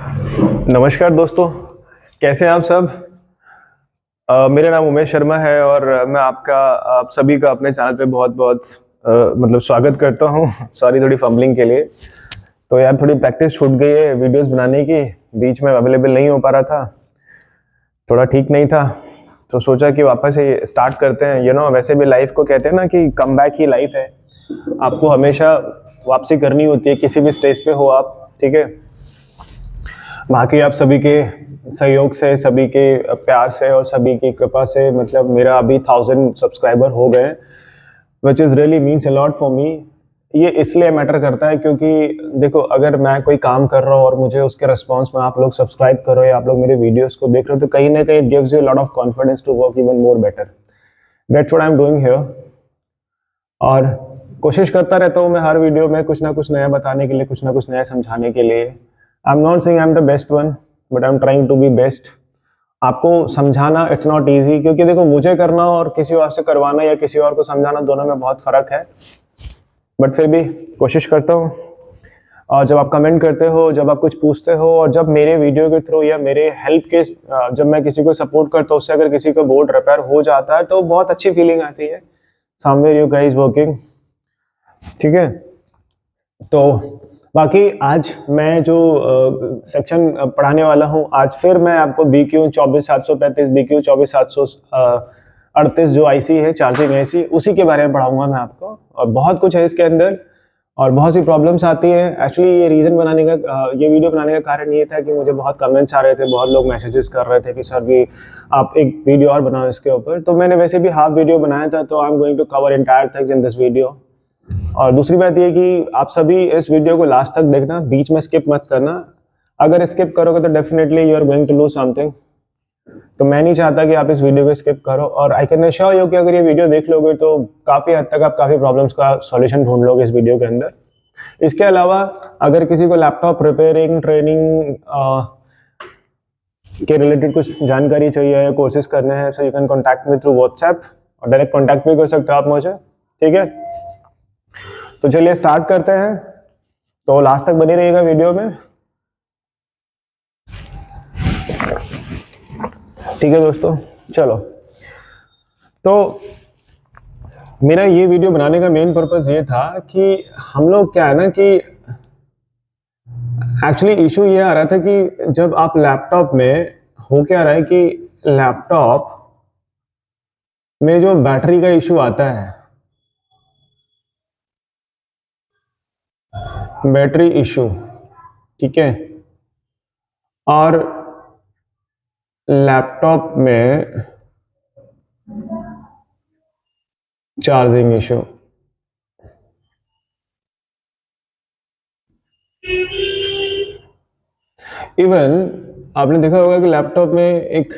नमस्कार दोस्तों, कैसे हैं आप सब। मेरा नाम उमेश शर्मा है और मैं आप सभी का अपने चैनल पे बहुत बहुत मतलब स्वागत करता हूं। सॉरी थोड़ी फंबलिंग के लिए। तो यार थोड़ी प्रैक्टिस छूट गई है वीडियोस बनाने की, बीच में अवेलेबल नहीं हो पा रहा था, थोड़ा ठीक नहीं था, तो सोचा कि वापस से स्टार्ट करते हैं। वैसे भी लाइफ को कहते हैं ना कि कम बैक ही लाइफ है। आपको हमेशा वापसी करनी होती है, किसी भी स्टेज पे हो आप, ठीक है। बाकी आप सभी के सहयोग से, सभी के प्यार से और सभी की कृपा से मतलब मेरा अभी 1000 सब्सक्राइबर हो गए, which is really means a lot for me. ये इसलिए मैटर करता है क्योंकि देखो, अगर मैं कोई काम कर रहा हूँ और मुझे उसके रिस्पॉन्स में आप लोग सब्सक्राइब करो या आप लोग मेरे वीडियोस को देख रहे हो, तो कहीं ना कहीं it gives you lot of confidence to work even more better. That's what I am doing here. और कोशिश करता रहता हूँ मैं हर वीडियो में कुछ ना कुछ नया बताने के लिए, कुछ ना कुछ नया समझाने के लिए। I am not saying I am the best one, but I am trying to be best. आपको समझाना इट्स नॉट इजी, क्योंकि देखो मुझे करना और किसी और से करवाना या किसी और को समझाना, दोनों में बहुत फर्क है। बट फिर भी कोशिश करता हूँ। और जब आप कमेंट करते हो, जब आप कुछ पूछते हो, और जब मेरे वीडियो के थ्रू या मेरे हेल्प के जब मैं किसी को सपोर्ट करता हूँ, उससे अगर किसी का बोर्ड रिपेयर हो जाता है तो बहुत अच्छी फीलिंग आती है। समवेयर यू गाइस वर्किंग, ठीक है। तो बाकी आज मैं जो सेक्शन पढ़ाने वाला हूँ, आज फिर मैं आपको BQ 24735, BQ 24738 जो आईसी है, चार्जिंग आईसी, उसी के बारे में पढ़ाऊंगा मैं आपको। और बहुत कुछ है इसके अंदर और बहुत सी प्रॉब्लम्स आती है। एक्चुअली ये रीज़न बनाने का, ये वीडियो बनाने का कारण ये था कि मुझे बहुत कमेंट्स आ रहे थे, बहुत लोग मैसेजेस कर रहे थे कि सर भी आप एक वीडियो और बनाओ इसके ऊपर। तो मैंने वैसे भी हाफ वीडियो बनाया था, तो I am going to cover entire things in this video. और दूसरी बात ये कि आप सभी इस वीडियो को लास्ट तक देखना, बीच में स्किप मत करना। अगर स्किप करोगे तो definitely you are going to lose something. तो मैं नहीं चाहता कि आप इस वीडियो को स्किप करो, और आई कैन अश्योर यू कि अगर ये वीडियो देख लोगे तो काफ़ी हद तक आप काफ़ी प्रॉब्लम्स का सॉल्यूशन ढूंढ लोगे इस वीडियो के अंदर। इसके अलावा अगर किसी को लैपटॉप रिपेयरिंग, ट्रेनिंग के रिलेटेड कुछ जानकारी चाहिए या कोर्सेज करने हैं, so you can contact me through WhatsApp, और डायरेक्ट कॉन्टैक्ट भी कर सकते हो आप मुझे, ठीक है। तो चलिए स्टार्ट करते हैं। तो लास्ट तक बने रहिएगा वीडियो में, ठीक है दोस्तों। चलो, तो मेरा ये वीडियो बनाने का मेन पर्पस ये था कि हम लोग क्या है ना कि एक्चुअली इशू ये आ रहा था कि जब आप लैपटॉप में, हो क्या रहा है कि लैपटॉप में जो बैटरी का इशू आता है, बैटरी इशू, ठीक है, और लैपटॉप में चार्जिंग इशू। इवन आपने देखा होगा कि लैपटॉप में एक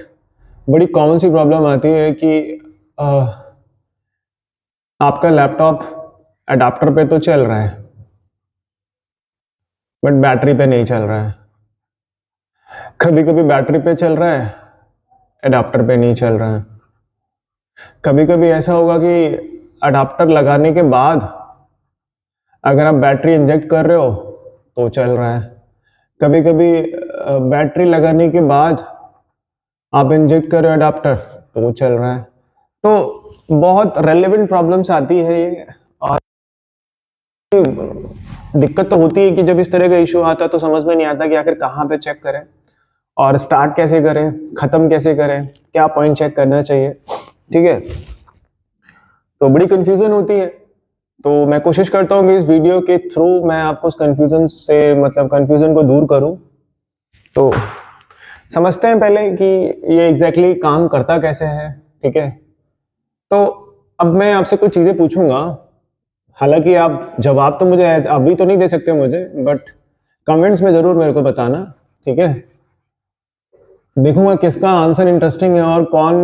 बड़ी कॉमन सी प्रॉब्लम आती है कि अ, आपका लैपटॉप अडाप्टर पे तो चल रहा है, बट बैटरी पे नहीं चल रहा है। कभी कभी बैटरी पे चल रहा है, अडाप्टर पे नहीं चल रहा है। कभी कभी ऐसा होगा कि अडाप्टर लगाने के बाद अगर आप बैटरी इंजेक्ट कर रहे हो तो चल रहा है। कभी कभी बैटरी लगाने के बाद आप इंजेक्ट कर रहे हो अडाप्टर तो चल रहा है। तो बहुत रेलेवेंट प्रॉब्लम्स आती है ये। और दिक्कत तो होती है कि जब इस तरह का इशू आता है तो समझ में नहीं आता कि आखिर कहाँ पे चेक करें और स्टार्ट कैसे करें, खत्म कैसे करें, क्या पॉइंट चेक करना चाहिए, ठीक है। तो बड़ी कंफ्यूजन होती है। तो मैं कोशिश करता हूँ कि इस वीडियो के थ्रू मैं आपको उस कंफ्यूजन से, मतलब कंफ्यूजन को दूर करूँ। तो समझते हैं पहले कि ये एग्जैक्टली काम करता कैसे है, ठीक है। तो अब मैं आपसे कुछ चीज़ें पूछूंगा, हालांकि आप जवाब तो मुझे अभी तो नहीं दे सकते मुझे, बट कमेंट्स में ज़रूर मेरे को बताना, ठीक है। देखूंगा किसका आंसर इंटरेस्टिंग है और कौन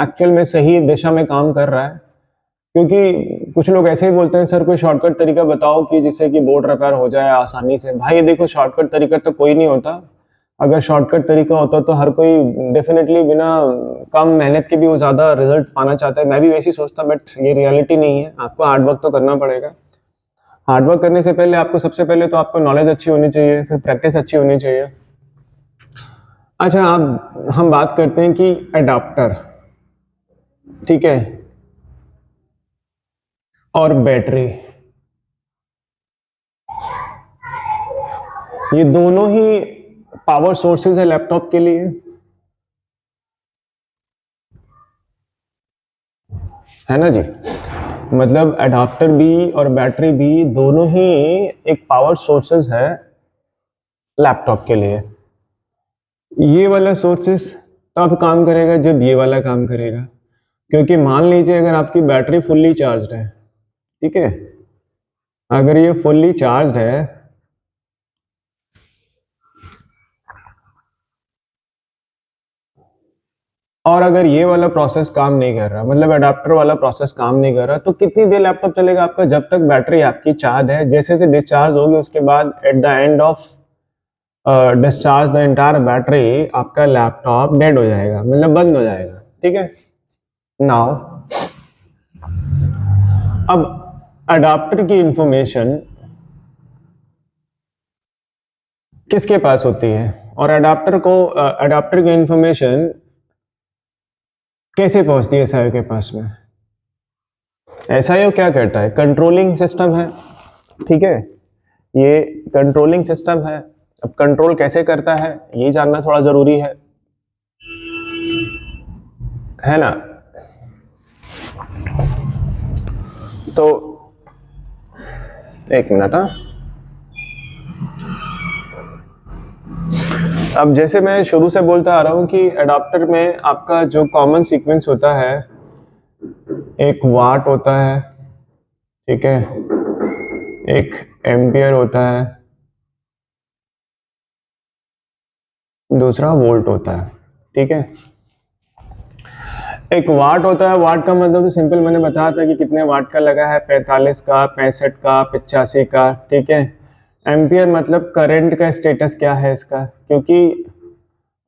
एक्चुअल में सही दिशा में काम कर रहा है। क्योंकि कुछ लोग ऐसे ही बोलते हैं, सर कोई शॉर्टकट तरीका बताओ कि जिससे कि बोर्ड रिपेयर हो जाए आसानी से। भाई देखो, शॉर्टकट तरीका तो कोई नहीं होता। अगर शॉर्टकट तरीका होता तो हर कोई डेफिनेटली बिना कम मेहनत के भी वो ज़्यादा रिजल्ट पाना चाहता है। मैं भी वैसे ही सोचता, बट ये रियलिटी नहीं है। आपको हार्ड वर्क तो करना पड़ेगा। हार्ड वर्क करने से पहले आपको, सबसे पहले तो आपको नॉलेज अच्छी होनी चाहिए, फिर प्रैक्टिस अच्छी होनी चाहिए, अच्छा, अब हम बात करते हैं कि अडाप्टर, ठीक है, और बैटरी, ये दोनों ही पावर सोर्सेज है लैपटॉप के लिए, है ना जी। मतलब अडाप्टर भी और बैटरी भी दोनों ही एक पावर सोर्सेज है लैपटॉप के लिए। ये वाला सोर्सेज तब काम करेगा जब ये वाला काम करेगा, क्योंकि मान लीजिए अगर आपकी बैटरी फुल्ली चार्ज है, ठीक है, अगर ये फुल्ली चार्ज है और अगर ये वाला प्रोसेस काम नहीं कर रहा, मतलब अडाप्टर वाला प्रोसेस काम नहीं कर रहा, तो कितनी देर लैपटॉप चलेगा आपका? जब तक बैटरी आपकी चार्ज है। जैसे से डिस्चार्ज होगी उसके बाद at the end of discharge the entire battery, आपका लैपटॉप डेड हो जाएगा, मतलब बंद हो जाएगा, ठीक है। नाउ अब अडाप्टर की इंफॉर्मेशन किसके पास होती है और अडाप्टर की इंफॉर्मेशन कैसे पहुंचती है एसआईओ के पास में? एसआईओ क्या करता है? कंट्रोलिंग सिस्टम है, ठीक है, ये कंट्रोलिंग सिस्टम है। अब कंट्रोल कैसे करता है ये जानना थोड़ा जरूरी है ना। तो एक मिनट, हाँ। अब जैसे मैं शुरू से बोलता आ रहा हूं कि अडाप्टर में आपका जो कॉमन सीक्वेंस होता है, एक वाट होता है, ठीक है, एक एम्पियर होता है, दूसरा वोल्ट होता है, ठीक है। एक वाट होता है, वाट का मतलब तो सिंपल मैंने बताया था कि कितने वाट का लगा है, 45 का, 65 का, 85 का, ठीक है। एम्पियर मतलब करंट का स्टेटस क्या है इसका, क्योंकि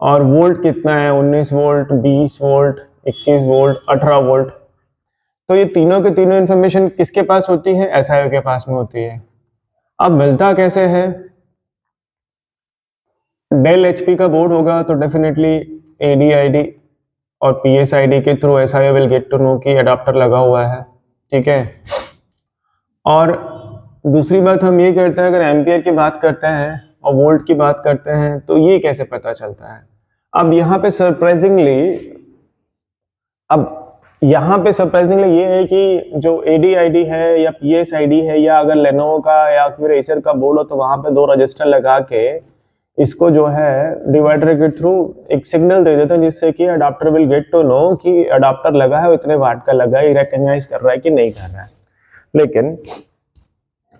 और वोल्ट कितना है, 19 वोल्ट, 20 वोल्ट, 21 वोल्ट, 18 वोल्ट। तो ये तीनों के तीनों इन्फॉर्मेशन किसके पास होती है? एसआईओ के पास में होती है। अब मिलता कैसे है? डेल एचपी का बोर्ड होगा तो डेफिनेटली एडीआईडी और पीएसआईडी के through SIO will get to know कि अडाप्टर लगा हुआ है, ठीक है। और दूसरी बात हम ये करते हैं, अगर एम्पियर की बात करते हैं और वोल्ट की बात करते हैं तो ये कैसे पता चलता है? अब यहाँ पे सरप्राइजिंगली ये है कि जो एडीआईडी है या पीएसआईडी है या अगर लेनोवो का या फिर एसर का बोर्ड हो तो वहां पे दो रजिस्टर लगा के इसको जो है डिवाइडर के थ्रू एक सिग्नल दे देते हैं, जिससे कि adapter will get to know कि अडाप्टर लगा है, इतने वाट का लगा है, रिकॉग्नाइज कर रहा है कि नहीं कर रहा है। लेकिन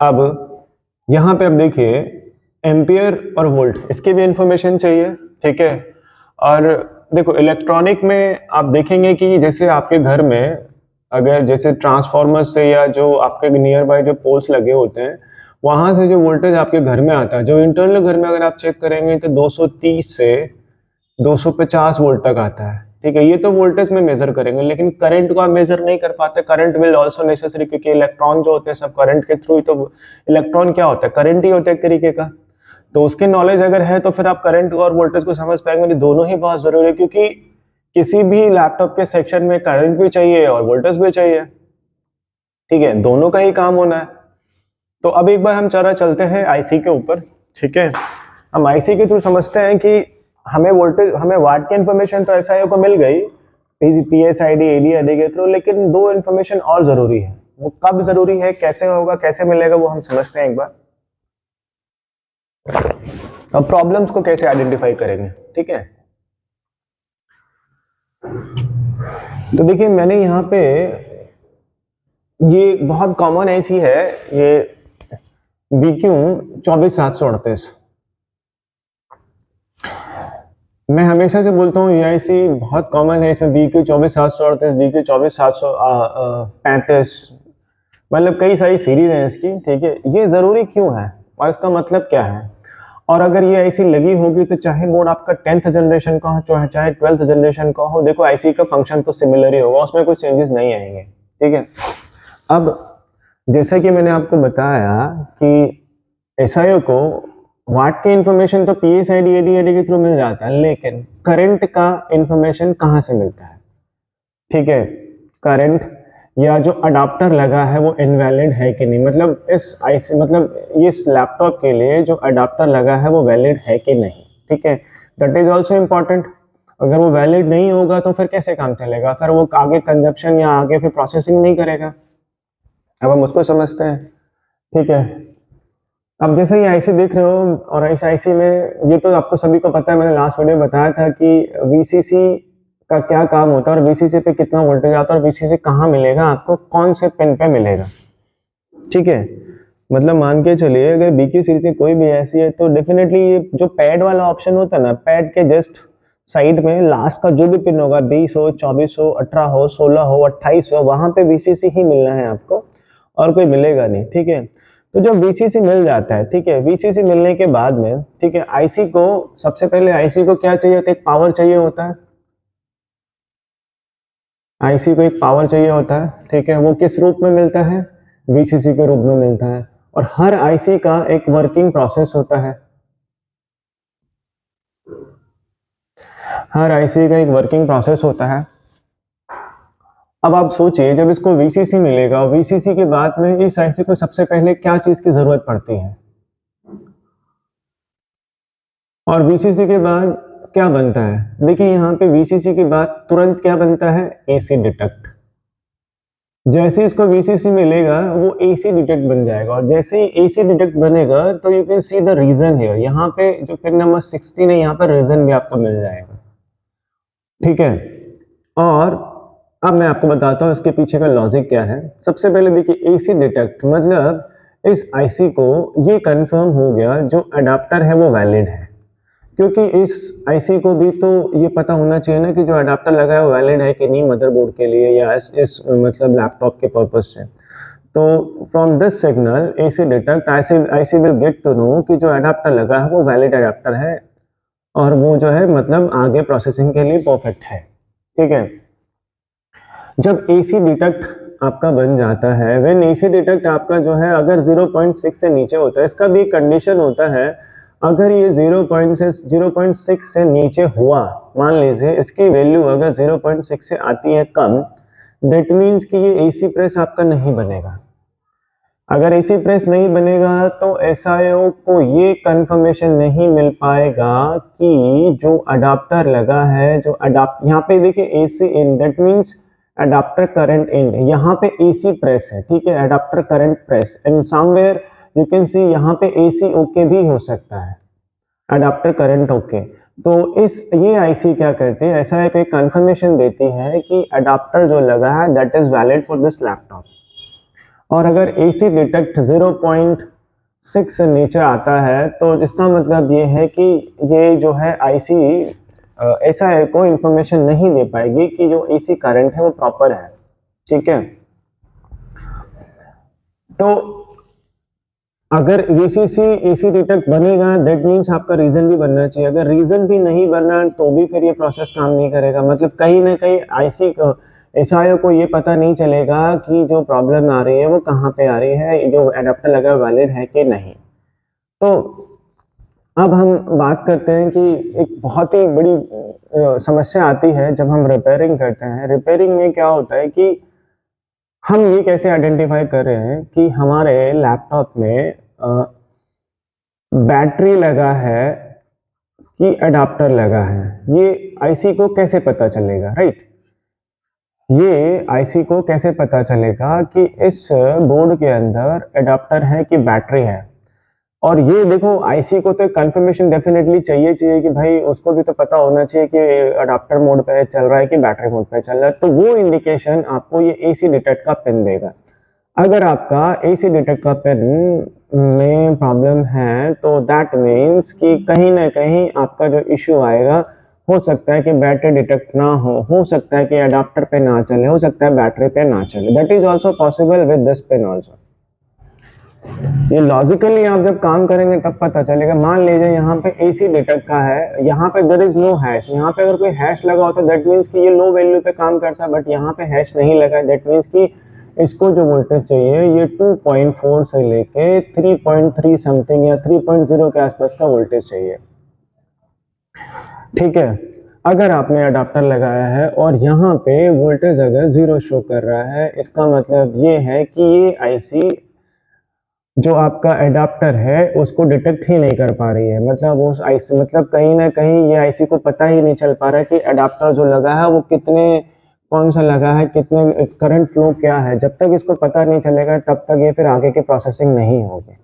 अब यहाँ पे अब देखिए, एम्पियर और वोल्ट इसके भी इंफॉर्मेशन चाहिए, ठीक है। और देखो इलेक्ट्रॉनिक में आप देखेंगे कि जैसे आपके घर में अगर जैसे ट्रांसफार्मर से या जो आपके नियर बाय जो पोल्स लगे होते हैं वहां से जो वोल्टेज आपके घर में आता है, जो इंटरनल घर में अगर आप चेक करेंगे तो 230 से 250 वोल्ट तक आता है, ठीक है। ये तो वोल्टेज में मेजर करेंगे, लेकिन करंट को आप मेजर नहीं कर पाते। करंट विल आल्सो नेसेसरी, क्योंकि इलेक्ट्रॉन जो होते हैं सब करंट के थ्रू ही तो, इलेक्ट्रॉन क्या होता है? करंट ही होता है एक तरीके का। तो उसकी नॉलेज अगर है तो फिर आप करंट और वोल्टेज को समझ पाएंगे। दोनों ही बहुत जरूरी है, क्योंकि किसी भी लैपटॉप के सेक्शन में करंट भी चाहिए और वोल्टेज भी चाहिए, ठीक है, दोनों का ही काम होना है। तो अब एक बार हम चलते हैं आईसी के ऊपर, ठीक है। हम आईसी के थ्रू समझते हैं कि हमें वाट की इंफॉर्मेशन तो एसआईओ को मिल गई, पीएसआईडी एडीआईडी के थ्रू, लेकिन दो इंफॉर्मेशन और जरूरी है। वो कब जरूरी है, कैसे होगा, कैसे मिलेगा, वो हम समझते हैं एक बार। अब प्रॉब्लम्स को कैसे आइडेंटिफाई करेंगे, ठीक है। तो देखिए मैंने यहाँ पे ये बहुत कॉमन ऐसी है, ये BQ 24738। मैं हमेशा से बोलता हूँ यूआईसी बहुत कॉमन है, इसमें BQ 24738, BQ 24735, मतलब कई सारी सीरीज हैं इसकी, ठीक है। ये जरूरी क्यों है और इसका मतलब क्या है? और अगर ये आईसी लगी होगी तो चाहे बोर्ड आपका 10th जनरेशन का हो चाहे 12th जनरेशन का हो, देखो आईसी का फंक्शन तो सिमिलर ही होगा, उसमें कुछ चेंजेस नहीं आएंगे, ठीक है। अब जैसा कि मैंने आपको बताया कि एसआईओ को वाट की इंफॉर्मेशन तो PSID AD के थ्रू मिल जाता है, लेकिन करंट का इंफॉर्मेशन कहाँ से मिलता है? ठीक है, करंट या जो अडाप्टर लगा है वो इनवैलिड है कि नहीं, मतलब इस आईसी मतलब इस लैपटॉप के लिए जो अडाप्टर लगा है वो वैलिड है कि नहीं। ठीक है, दैट इज ऑल्सो इम्पॉर्टेंट। अगर वो वैलिड नहीं होगा तो फिर कैसे काम चलेगा, फिर वो आगे कंजप्शन या आगे फिर प्रोसेसिंग नहीं करेगा। अब हम उसको समझते हैं। ठीक है, अब जैसे ये आईसी देख रहे हो, और इस आईसी में ये तो आपको सभी को पता है, मैंने लास्ट वीडियो में बताया था कि वीसीसी का क्या काम होता है और वीसीसी पे कितना वोल्टेज आता है और वीसीसी कहाँ मिलेगा आपको, कौन से पिन पे मिलेगा। ठीक है, मतलब मान के चलिए अगर बीक्यू सीरीज में कोई भी ऐसी है तो डेफिनेटली ये जो पैड वाला ऑप्शन होता है ना, पैड के जस्ट साइड में लास्ट का जो भी पिन होगा, 20 हो, 24 हो, 18 हो, 16 हो, 28 हो, वहां पे वीसीसी ही मिलना है आपको, और कोई मिलेगा नहीं। ठीक है, तो जब वीसीसी मिल जाता है, ठीक है, वीसीसी मिलने के बाद में, ठीक है, आईसी को सबसे पहले आईसी को क्या चाहिए होता है? एक पावर चाहिए होता है। आईसी को एक पावर चाहिए होता है। ठीक है, वो किस रूप में मिलता है? वीसीसी के रूप में मिलता है। और हर आईसी का एक वर्किंग प्रोसेस होता है। हर आईसी का एक वर्किंग प्रोसेस होता है। अब आप सोचिए, जब इसको वीसीसी मिलेगा, वीसीसी के बाद में इस आईसी को सबसे पहले क्या चीज की जरूरत पड़ती है? और वीसीसी के बाद क्या बनता है? देखिए यहाँ पे वीसीसी के बाद तुरंत क्या बनता है? AC detect. जैसे इसको वीसीसी मिलेगा वो एसी डिटेक्ट बन जाएगा, और जैसे ही एसी डिटेक्ट बनेगा तो you can see the reason here. यहाँ पे जो पिन नंबर 16 है, यहाँ पर रीजन भी आपको मिल जाएगा। ठीक है, और अब मैं आपको बताता हूँ इसके पीछे का लॉजिक क्या है। सबसे पहले देखिए, एसी डिटेक्ट मतलब इस आईसी को ये कंफर्म हो गया जो अडाप्टर है वो वैलिड है, क्योंकि इस आईसी को भी तो ये पता होना चाहिए ना कि जो अडाप्टर लगा है वो वैलिड है कि नहीं मदरबोर्ड के लिए या इस मतलब लैपटॉप के पर्पज से। तो from this signal AC detect IC will get to know कि जो अडाप्टर लगा है वो वैलिड अडाप्टर है, और वो जो है मतलब आगे प्रोसेसिंग के लिए परफेक्ट है। ठीक है, जब एसी डिटेक्ट आपका बन जाता है, व्हेन एसी डिटेक्ट आपका जो है अगर 0.6 से नीचे होता है, इसका भी एक कंडीशन होता है। अगर ये 0.6 से नीचे हुआ, मान लीजिए इसकी वैल्यू अगर 0.6 से आती है कम, दैट मीन्स कि ये एसी प्रेस आपका नहीं बनेगा। अगर एसी प्रेस नहीं बनेगा तो एसआईओ को ये कंफर्मेशन नहीं मिल पाएगा कि जो अडाप्टर लगा है, जो अडाप्ट यहाँ पे देखिए AC in, that means adapter current in, यहाँ पे एसी प्रेस है। ठीक है, adapter current press, and somewhere you can सी यहाँ पे एसी ओके भी हो सकता है, अडाप्टर करंट ओके। तो इस ये आईसी क्या करती है, ऐसा एक कंफर्मेशन देती है कि अडाप्टर जो लगा है that is valid for this laptop. और अगर एसी डिटेक्ट 0.6 से नीचे आता है तो इसका मतलब ये है कि ये जो है आईसी ऐसा है कोई इंफॉर्मेशन नहीं दे पाएगी कि जो एसी करंट है वो प्रॉपर है। ठीक है, तो अगर वीसीसी एसी डिटेक्ट बनेगा दैट मीन्स आपका रीजन भी बनना चाहिए। अगर रीजन भी नहीं बना तो भी फिर ये प्रोसेस काम नहीं करेगा, मतलब कहीं ना कहीं आईसी एसआईओ को ये पता नहीं चलेगा कि जो प्रॉब्लम आ रही है वो कहाँ पे आ रही है, जो एडाप्टर लगा वैलिड है कि नहीं। तो अब हम बात करते हैं कि एक बहुत ही बड़ी समस्या आती है जब हम रिपेयरिंग करते हैं। रिपेयरिंग में क्या होता है कि हम ये कैसे आइडेंटिफाई कर रहे हैं कि हमारे लैपटॉप में बैटरी लगा है कि अडाप्टर लगा है, ये आईसी को कैसे पता चलेगा, राइट? ये आईसी को कैसे पता चलेगा कि इस बोर्ड के अंदर अडाप्टर है कि बैटरी है? और ये देखो, आईसी को तो कंफर्मेशन डेफिनेटली चाहिए चाहिए कि भाई उसको भी तो पता होना चाहिए कि अडाप्टर मोड पे चल रहा है कि बैटरी मोड पे चल रहा है, तो वो इंडिकेशन आपको ये एसी डिटेक्ट का पिन देगा। अगर आपका एसी डिटेक्ट का पिन में प्रॉब्लम है तो दैट मीन्स कि कहीं ना कहीं आपका जो इश्यू आएगा, हो सकता है कि बैटरी डिटेक्ट ना हो सकता है कि अडाप्टर पे ना चले, हो सकता है बैटरी पे ना चले। That is also possible with this pin also. ये लॉजिकली आप जब काम करेंगे तब पता चलेगा। मान लीजिए यहाँ पे एसी डिटेक्ट का है, यहाँ पे देयर इज नो हैश, यहाँ पे अगर कोई हैश लगा होता है दैट मीन्स कि ये लो वैल्यू पे काम करता है, बट यहाँ पे हैश नहीं लगा है, दैट मीन्स कि इसको जो वोल्टेज चाहिए ये 2.4 से लेके 3.3 समथिंग या 3.0 के आसपास का वोल्टेज चाहिए। ठीक है, अगर आपने अडाप्टर लगाया है और यहाँ पे वोल्टेज अगर 0 शो कर रहा है, इसका मतलब ये है कि ये आईसी जो आपका एडाप्टर है उसको डिटेक्ट ही नहीं कर पा रही है। मतलब उस आईसी मतलब कहीं ना कहीं ये आईसी को पता ही नहीं चल पा रहा है कि एडाप्टर जो लगा है वो कितने कौन सा लगा है, कितने करंट फ्लो क्या है। जब तक इसको पता नहीं चलेगा तब तक ये फिर आगे की प्रोसेसिंग नहीं होगी।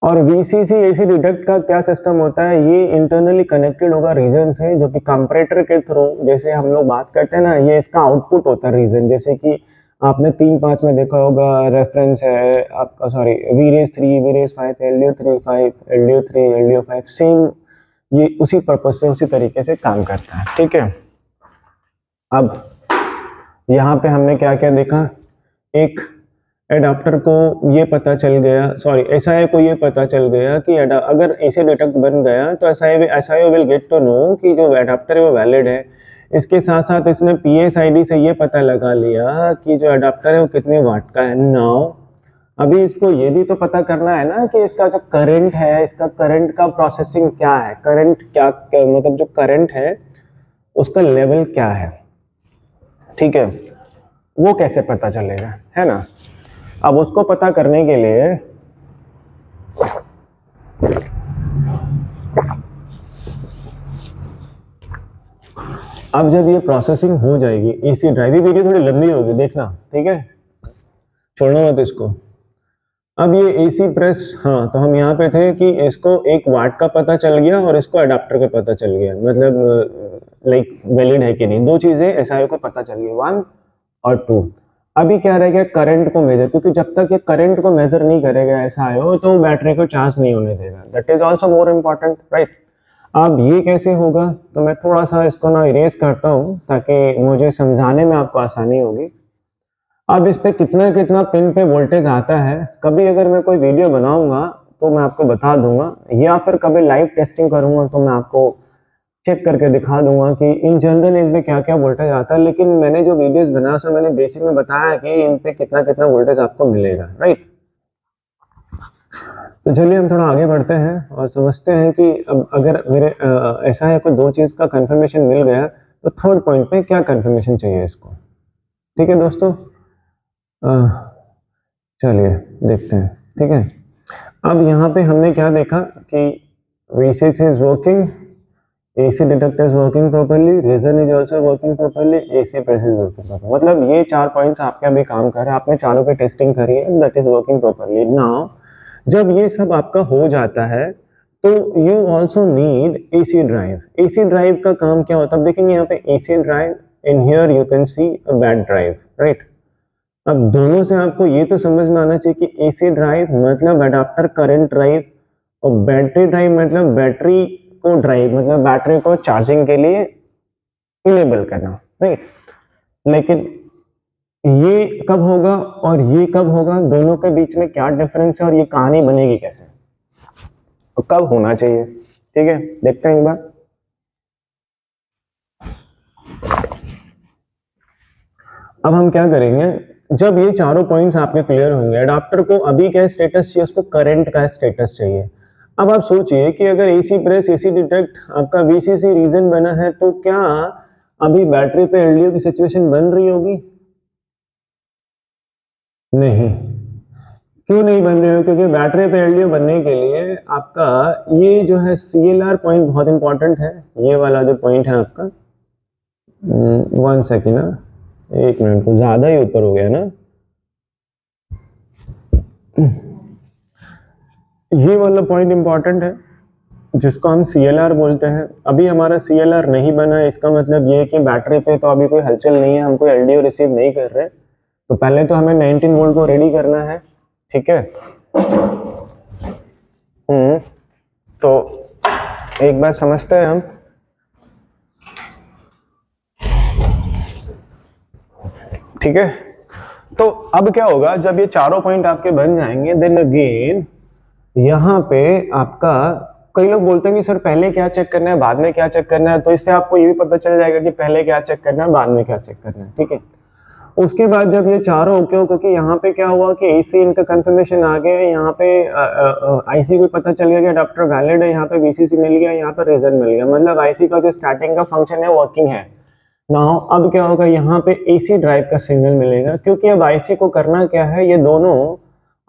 और वीसीसी एसी डिटेक्ट का क्या सिस्टम होता है, ये इंटरनली कनेक्टेड होगा रीजन से, जो कि कंपैरेटर के थ्रू, जैसे हम लोग बात करते हैं ना, ये इसका आउटपुट होता है रीजन। जैसे कि आपने 3-5 में देखा होगा, रेफरेंस है आपका, सॉरी, वीरेस 3, वीरेस 5, एलडीओ 3, 5, एलडीओ 3, एलडीओ 5, सेम ये उसी पर्पज से उसी तरीके से काम करता है। ठीक है, अब यहाँ पे हमने क्या क्या देखा, एक एडाप्टर को ये पता चल गया, सॉरी एसआई को ये पता चल गया कि अगर एसी डिटेक्ट बन गया तो SI will get to know कि जो एडाप्टर है वो वैलिड है। इसके साथ साथ इसने पीएसआईडी से ये पता लगा लिया कि जो एडाप्टर है वो कितने वाट का है। नाउ अभी इसको ये भी तो पता करना है ना कि इसका जो करंट है, इसका करंट का प्रोसेसिंग क्या है, करंट क्या मतलब जो करंट है उसका लेवल क्या है। ठीक है, वो कैसे पता चलेगा, है ना। अब उसको पता करने के लिए अब जब ये प्रोसेसिंग हो जाएगी एसी ड्राइव, वीडियो थोड़ी लंबी होगी देखना, ठीक है, छोड़ना मत इसको। अब ये एसी प्रेस, हाँ तो हम यहाँ पे थे कि इसको 1 वाट का पता चल गया और इसको अडाप्टर का पता चल गया, मतलब लाइक वैलिड है कि नहीं, 2 चीजें एसआई को पता चल गई, 1 और 2। अभी क्या रह गया, करंट को मेजर, क्योंकि जब तक ये करंट को मेजर नहीं करेगा एसआई तो बैटरी को चार्ज नहीं होने देगा। That is also more important, right. अब ये कैसे होगा, तो मैं थोड़ा सा इसको ना इरेज करता हूँ ताकि मुझे समझाने में आपको आसानी होगी। अब इस पे कितना कितना पिन पे वोल्टेज आता है, कभी अगर मैं कोई वीडियो बनाऊंगा तो मैं आपको बता दूंगा, या फिर कभी लाइव टेस्टिंग करूंगा तो मैं आपको चेक करके दिखा दूंगा कि इन जनरल इनमें क्या क्या वोल्टेज आता है। लेकिन मैंने जो वीडियोस बनाया उसमें मैंने बेसिक में बताया है कि इन पे कितना कितना वोल्टेज आपको मिलेगा, राइट। तो चलिए हम थोड़ा आगे बढ़ते हैं और समझते हैं कि अब अगर मेरे ऐसा है कोई 2 चीज का कंफर्मेशन मिल गया तो थर्ड पॉइंट पे क्या कंफर्मेशन चाहिए इसको। ठीक है दोस्तों, चलिए देखते हैं। ठीक है, अब यहाँ पे हमने क्या देखा कि VCC is working, AC detector is working properly, reason is also working properly, AC press is working properly। मतलब ये 4 पॉइंट्स आपके अभी काम कर रहे हैं, आपने चारों पे टेस्टिंग करी है, that is working properly। Now जब ये सब आपका हो जाता है तो you also need AC drive। AC drive का काम क्या होता है, अब देखेंगे यहाँ पे AC drive, in here you can see a bad drive, right। अब दोनों से आपको ये तो समझ में आना चाहिए कि एसी ड्राइव मतलब एडाप्टर करंट ड्राइव, और बैटरी ड्राइव मतलब बैटरी को ड्राइव, मतलब बैटरी को चार्जिंग के लिए इनेबल करना, राइट। लेकिन ये कब होगा और ये कब होगा, दोनों के बीच में क्या डिफरेंस है और ये कहानी बनेगी कैसे, तो कब होना चाहिए। ठीक है, देखते हैं एक बार। अब हम क्या करेंगे, जब ये चारों पॉइंट्स आपके क्लियर होंगे, एडाप्टर को अभी क्या स्टेटस चाहिए, उसको करंट का स्टेटस चाहिए। अब आप सोचिए कि अगर एसी प्रेस एसी डिटेक्ट आपका वीसीसी रीजन बना है तो क्या अभी बैटरी पे एलडीओ की सिचुएशन बन रही होगी, नहीं। क्यों नहीं बन रही हो, क्योंकि बैटरी पे एलडीओ बनने के लिए आपका ये जो है सीएलआर पॉइंट बहुत इंपॉर्टेंट है। ये वाला जो पॉइंट है आपका, 1 सेकेंड ना, 1 मिनट, तो ज्यादा ही ऊपर हो गया ना, ये वाला पॉइंट इंपॉर्टेंट है जिसको हम CLR बोलते हैं। अभी हमारा CLR नहीं बना है, इसका मतलब ये है कि बैटरी पे तो अभी कोई हलचल नहीं है, हम कोई एलडीओ रिसीव नहीं कर रहे। तो पहले तो हमें 19 वोल्ट को रेडी करना है, ठीक है। तो एक बार समझते हैं हम, ठीक है। तो अब क्या होगा, जब ये चारों पॉइंट आपके बन जाएंगे, देन अगेन यहाँ पे आपका, कई लोग बोलते हैं कि सर पहले क्या चेक करना है बाद में क्या चेक करना है, तो इससे आपको ये भी पता चल जाएगा कि पहले क्या चेक करना है बाद में क्या चेक करना है, ठीक है। उसके बाद जब ये चारों ओके हो, क्योंकि यहाँ पे क्या हुआ कि एसी इनका कंफर्मेशन आ गया है, यहाँ पे आईसी को पता चल गया कि अडॉप्टर वैलिड है, यहाँ पे वीसीसी मिल गया, यहाँ पे रिजल्ट मिल गया, मतलब आईसी का जो स्टार्टिंग का फंक्शन है वर्किंग है। नाउ अब क्या होगा, यहाँ पे एसी ड्राइव का सिग्नल मिलेगा, क्योंकि अब आईसी को करना क्या है, ये दोनों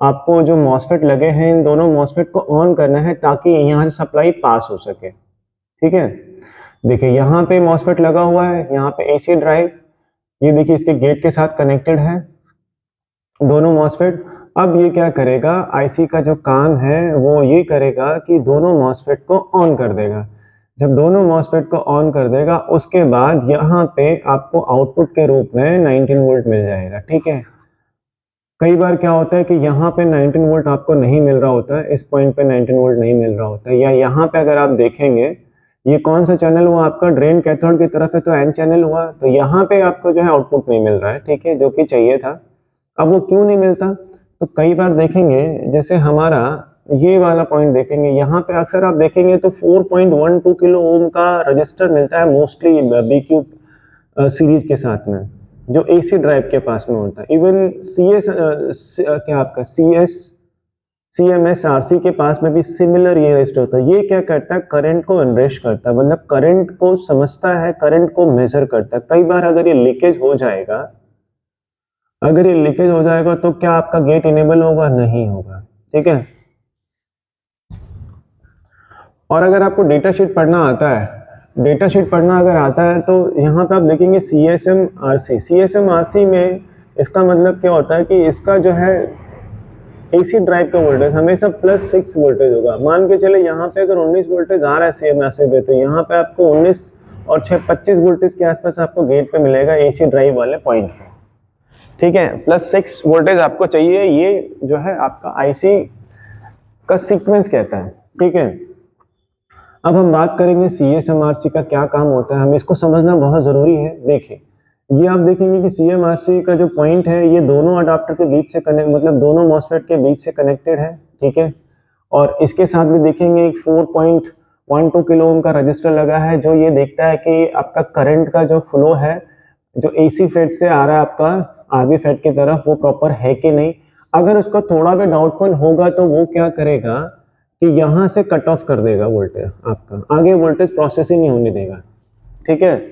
आपको जो मॉसफेट लगे हैं इन दोनों मॉसफेट को ऑन करना है ताकि यहाँ से सप्लाई पास हो सके। ठीक है, देखिए यहाँ पे मॉसफेट लगा हुआ है, यहाँ पे एसी ड्राइव, ये देखिए इसके गेट के साथ कनेक्टेड है दोनों मॉसफेट। अब ये क्या करेगा, आईसी का जो काम है वो ये करेगा कि दोनों मॉसफेट को ऑन कर देगा। जब दोनों मॉसफेट को ऑन कर देगा उसके बाद यहाँ पे आपको आउटपुट के रूप में 19 वोल्ट मिल जाएगा। ठीक है, कई बार क्या होता है कि यहाँ पे 19 वोल्ट आपको नहीं मिल रहा होता है, इस पॉइंट पे 19 वोल्ट नहीं मिल रहा होता है, या यहाँ पे अगर आप देखेंगे ये कौन सा चैनल हुआ आपका, ड्रेन कैथोड की तरफ है तो एन चैनल हुआ, तो यहाँ पे आपको जो है आउटपुट नहीं मिल रहा है। ठीक है, जो कि चाहिए था। अब वो क्यों नहीं मिलता, तो कई बार देखेंगे जैसे हमारा ये वाला पॉइंट देखेंगे, यहाँ पे अक्सर आप देखेंगे तो 4.12 किलो ओम का रजिस्टर मिलता है मोस्टली BQ सीरीज के साथ में, जो एसी ड्राइव के पास में होता है। इवन क्या आपका CMS RC के पास में भी सिमिलर ये रजिस्टर होता है। ये क्या करता है, करंट को एनरिच करता है, मतलब करंट को समझता है, करंट को मेजर करता है। कई बार अगर ये लीकेज हो जाएगा, अगर ये लीकेज हो जाएगा तो क्या आपका गेट इनेबल होगा, नहीं होगा। ठीक है, और अगर आपको डेटा शीट पढ़ना आता है, डेटा शीट पढ़ना अगर आता है तो यहाँ पे आप देखेंगे CSM RC में इसका मतलब क्या होता है कि इसका जो है एसी ड्राइव का वोल्टेज हमेशा +6 वोल्टेज होगा। मान के चले यहाँ पे अगर 19 वोल्टेज आ रहा है CMRC पे, तो यहाँ पे आपको 19 और 6 25 वोल्टेज के आसपास आपको गेट पे मिलेगा एसी ड्राइव वाले पॉइंट पे। ठीक है, +6 वोल्टेज आपको चाहिए, ये जो है आपका आईसी का सीक्वेंस कहता है। ठीक है, अब हम बात करेंगे CSMRC का क्या काम होता है, हमें इसको समझना बहुत जरूरी है। देखिए, ये आप देखेंगे कि CMRC का जो पॉइंट है ये दोनों अडाप्टर के बीच से कनेक्ट, मतलब दोनों मॉसफेट के बीच से कनेक्टेड है। ठीक है, और इसके साथ भी देखेंगे एक 4.12 किलो ओम का रजिस्टर लगा है, जो ये देखता है कि आपका करंट का जो फ्लो है, जो AC फेड से आ रहा है आपका RB फेड की तरफ, वो प्रॉपर है कि नहीं। अगर उसका थोड़ा भी डाउटफुल होगा तो वो क्या करेगा कि यहाँ से कट ऑफ कर देगा वोल्टेज, आपका आगे वोल्टेज प्रोसेस ही नहीं होने देगा। ठीक है,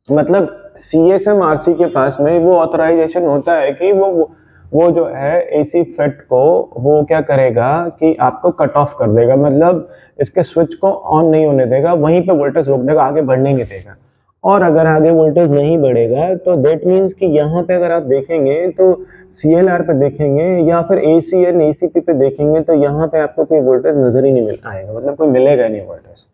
मतलब CSMRC के पास में वो ऑथराइजेशन होता है कि वो जो है AC फेट को वो क्या करेगा कि आपको कट ऑफ कर देगा, मतलब इसके स्विच को ऑन नहीं होने देगा, वहीं पे वोल्टेज रोक देगा, आगे बढ़ने नहीं देगा। और अगर आगे वोल्टेज नहीं बढ़ेगा तो दैट मीन्स कि यहाँ पे अगर आप देखेंगे तो CLR पे देखेंगे या फिर ACN ACP पे देखेंगे तो यहाँ पे आपको कोई वोल्टेज नजर ही नहीं मिल आएगा, मतलब कोई मिलेगा नहीं वोल्टेज।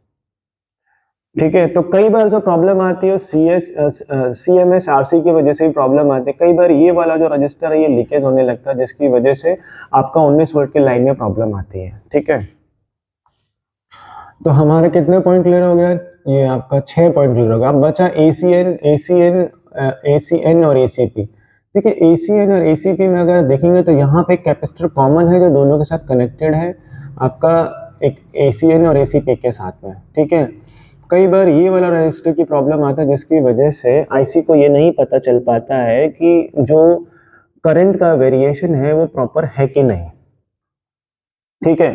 ठीक है, तो कई बार जो प्रॉब्लम आती है CMS RC की वजह से भी प्रॉब्लम आती है। कई बार ये वाला जो रजिस्टर है ये लीकेज होने लगता है, जिसकी वजह से आपका 19 वोल्ट की लाइन में प्रॉब्लम आती है। ठीक है, तो हमारे कितने पॉइंट क्लियर हो गया, ये आपका 6 पॉइंट क्लियर होगा। अब बचा ACN और ACP। देखिए, ACN और ACP में अगर देखेंगे तो यहाँ पे कैपेसिटर कॉमन है जो दोनों के साथ कनेक्टेड है आपका, एक ACN और ACP के साथ में। ठीक है, कई बार ये वाला रजिस्टर की प्रॉब्लम आता है जिसकी वजह से आईसी को ये नहीं पता चल पाता है कि जो करंट का वेरिएशन है वो प्रॉपर है कि नहीं। ठीक है,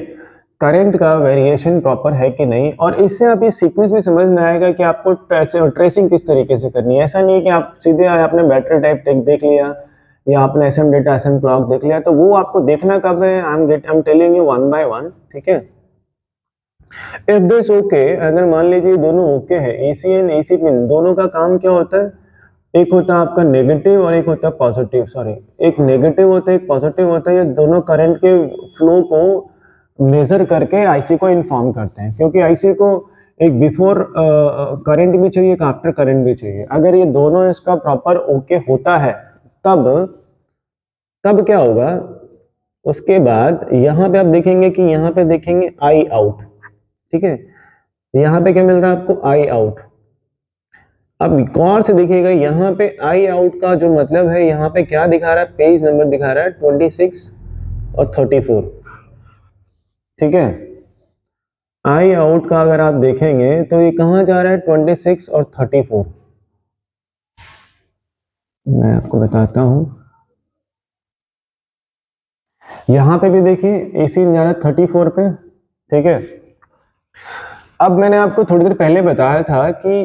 करंट का वेरिएशन प्रॉपर है कि नहीं, और इससे आप ये सीक्वेंस भी समझ में आएगा कि आपको ट्रेसिंग किस तरीके से करनी है। ऐसा नहीं है कि आप सीधे आपने बैटरी टाइप देख लिया या आपने SM डेटा SM क्लॉक देख लिया, तो वो आपको देखना कब है, I am telling you one by one. ठीक है, इफ दिस ओके, अगर मान लीजिए दोनों ओके है, ACN ACP दोनों का काम क्या होता है, एक होता है आपका नेगेटिव और एक होता है पॉजिटिव, सॉरी एक नेगेटिव होता है एक पॉजिटिव होता है, ये दोनों करंट के फ्लो को मेजर करके आईसी को इन्फॉर्म करते हैं, क्योंकि आईसी को एक बिफोर करंट भी चाहिए, एक आफ्टर करंट भी चाहिए। अगर ये दोनों इसका प्रॉपर ओके होता है तब तब क्या होगा, उसके बाद यहाँ पे आप देखेंगे कि यहाँ पे देखेंगे आई आउट। ठीक है, यहाँ पे क्या मिल रहा है आपको, आई आउट। अब गौर से देखिएगा यहाँ पे आई आउट का जो मतलब है, यहाँ पे क्या दिखा रहा है, पेज नंबर दिखा रहा है 26 और 34। ठीक है, आई आउट का अगर आप देखेंगे तो ये कहाँ जा रहा है, 26 और 34। मैं आपको बताता हूँ। यहाँ पे भी देखिए एसी जा रहा है 34 पे, ठीक है। अब मैंने आपको थोड़ी देर पहले बताया था कि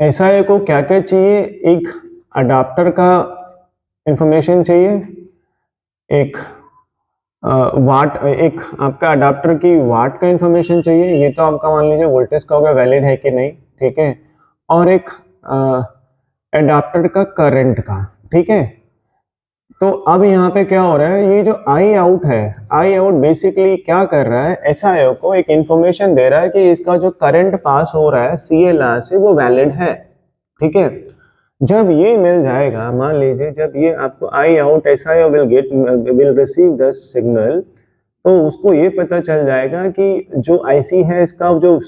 एसआई को क्या क्या चाहिए। एक अडाप्टर का इंफॉर्मेशन चाहिए, एक वाट, एक आपका अडाप्टर की वाट का इंफॉर्मेशन चाहिए, ये तो आपका मान लीजिए वोल्टेज का होगा वैलिड है कि नहीं, ठीक है। और एक अडाप्टर का करंट का, ठीक है। तो अब यहाँ पे क्या हो रहा है, ये जो आई आउट है, आई आउट बेसिकली क्या कर रहा है, एसआईओ को एक इंफॉर्मेशन दे रहा है कि इसका जो करंट पास हो रहा है सीएलआर से वो वैलिड है, ठीक है। जब ये मिल जाएगा, मान लीजिए जब ये आपको I out, SIO will receive the signal, तो उसको ये पता चल जाएगा कि जो आईसी है इसका जो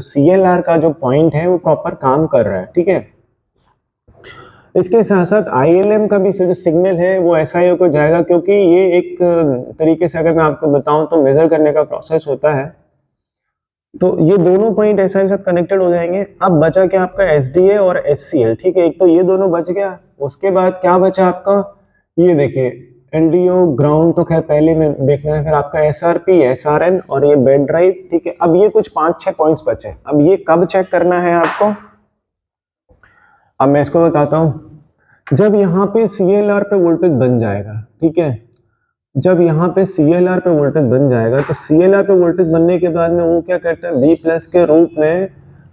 सीएलआर का जो पॉइंट है वो प्रॉपर काम कर रहा है, ठीक है। इसके साथ साथ आईएलएम का भी जो सिग्नल है वो एसआईओ को जाएगा, क्योंकि ये एक तरीके से अगर मैं आपको बताऊं तो मेजर करने का प्रोसेस होता है। तो ये दोनों पॉइंट एसआईओ के साथ कनेक्टेड हो जाएंगे। अब बचा क्या आपका एसडीए और एससीएल, ठीक है। एक तो ये दोनों बच गया, उसके बाद क्या बचा आपका, ये देखिए एलडीओ ग्राउंड तो खैर पहले में देखना है, फिर आपका एसआरपी, एसआरएन और ये बेड ड्राइव, ठीक है। अब ये कुछ 5-6 पॉइंट्स बचे, अब ये कब चेक करना है आपको, अब मैं इसको बताता हूँ। जब यहाँ पे सीएलआर पे वोल्टेज बन जाएगा, ठीक है, जब यहाँ पे सीएलआर पे वोल्टेज बन जाएगा तो सीएलआर पे वोल्टेज बनने के बाद में वो क्या करता है, बी प्लस के रूप में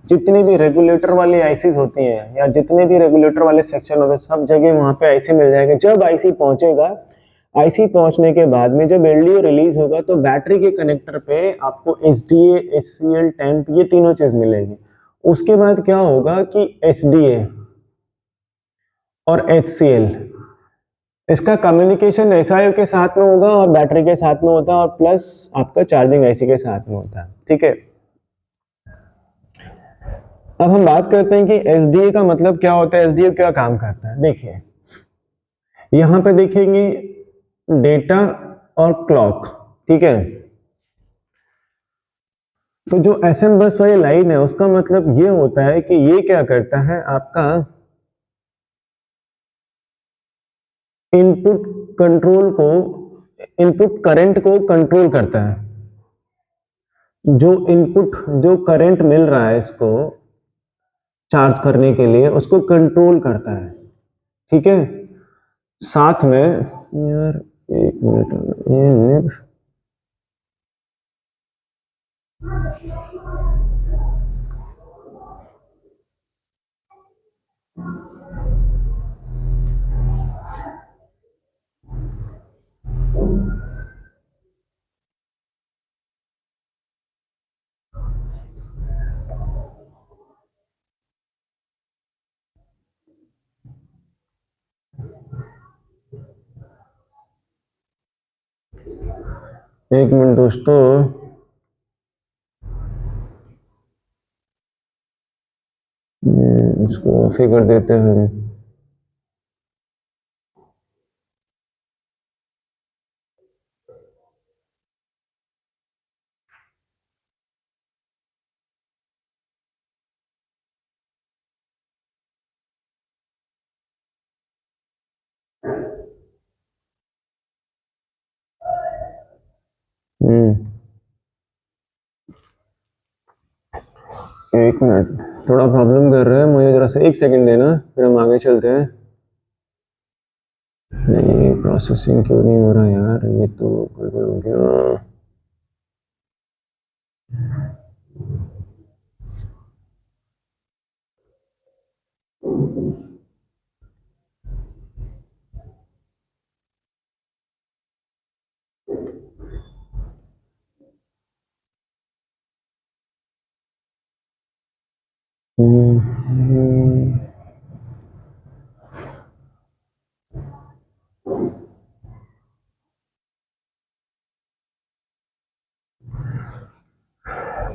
जितनी भी रेगुलेटर वाली आईसीज होती हैं या जितने भी रेगुलेटर वाले सेक्शन होते हैं सब जगह वहाँ पे आईसी मिल जाएगा। जब आईसी पहुंचेगा, आईसी पहुंचने के बाद में जब एलडीओ रिलीज होगा तो बैटरी के कनेक्टर पे आपको एसडीए, एचसीएल, टेम्प ये तीनों चीज मिलेगी। उसके बाद क्या होगा कि एसडीए और एचसीएल, इसका कम्युनिकेशन एसआईओ के साथ में होगा और बैटरी के साथ में होता है और प्लस आपका चार्जिंग आईसी के साथ में होता है, ठीक है। अब हम बात करते हैं कि एसडीए का मतलब क्या होता है, एसडीए क्या काम करता है। देखिए यहां पे देखेंगे डेटा और क्लॉक, ठीक है। तो जो एसएम बस वाली लाइन है उसका मतलब ये होता है कि ये क्या करता है, आपका इनपुट कंट्रोल को, इनपुट करंट को कंट्रोल करता है। जो इनपुट, जो करंट मिल रहा है इसको चार्ज करने के लिए, उसको कंट्रोल करता है, ठीक है। साथ में यार, एक मिनट, ये एक मिनट दोस्तों, इसको ऑफ ही कर देते हैं। एक मिनट, थोड़ा प्रॉब्लम कर रहा है, मुझे जरा सा 1 सेकंड देना, फिर हम आगे चलते हैं। नहीं प्रोसेसिंग क्यों नहीं हो रहा यार, ये तो गड़बड़ हो गया।